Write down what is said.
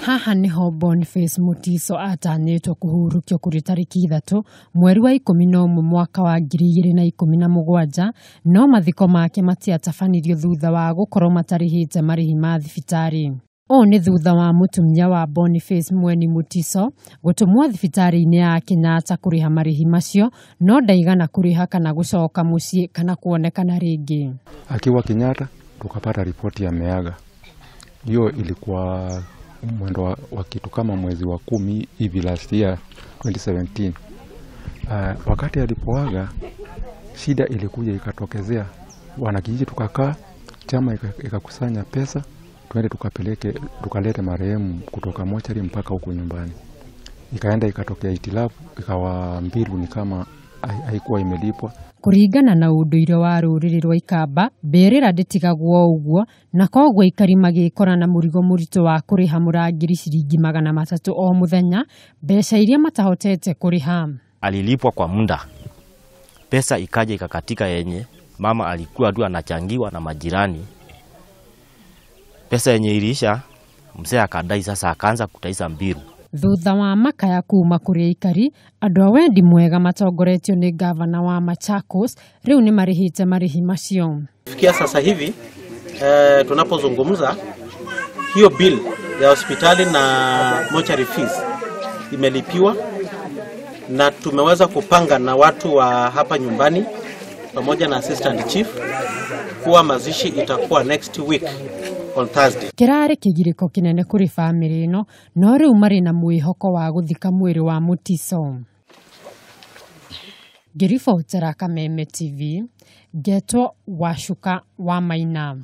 Haha niho Boniface Mutiso atanyitwo kuhurukio kuri tariki 3 mweri wa 11 mwaka wa 2017 no mathiko make matiatafanirio thutha wa gukorwo matarihite marihi ma thibitari. O ni thutha wa mutumia wa Boniface Mweri Mutiso gutumwo thibitari-ini ya Kenyatta kuriha marihi macio no ndaigana kuriha kana gucoka mucii kana kuonekana ringi. Akiwa Kenyatta tukapata ripoti ya miaka. Hiyo ilikuwa mwendo wa kitu kama mwezi wa 10 hivi last year 2017. Wakati alipoaga shida ilikuja ikatokezea, wanakijiji tukakaa, chama ikakusanya pesa twende tukalete marehemu kutoka mochari mpaka huko nyumbani. Ikaenda ikatokea itilafu, ikawa mbilu ni kama haikuwa imelipwa. Kuringana na unduire wa ruriri rwa Ikamba, mberera nditigagwo uguo na kogwo ikari magikora na murigo murito wa kuriha murangiri ciringi 300 o muthenya, mbeca iria matahotete kuriha. Alilipwa kwa muda, pesa ikaja ikakatika yenye mama alikuwa tu anachangiwa na majirani. Pesa yenye ilisha, mzee akadai, sasa akaanza kutaisa mbiru. Thutha wa maka ya kuma kuri ikari, andu a wendi mwega matongoretio ni gavana wa Machakos riu ni marihite marihi macio. Fikia sasa hivi tunapozungumza hiyo bill ya hospitali na mortuary fees imelipiwa na tumeweza kupanga na watu wa hapa nyumbani pamoja na assistant chief kuwa mazishi itakuwa next week on Thursday. Kirari kigiriko kinene kuri family ino no riu mari na mwihoko wa guthika mwiri wa Mutiso. Ngiribotera Kameme TV, Getwo Wacuka wa Maina.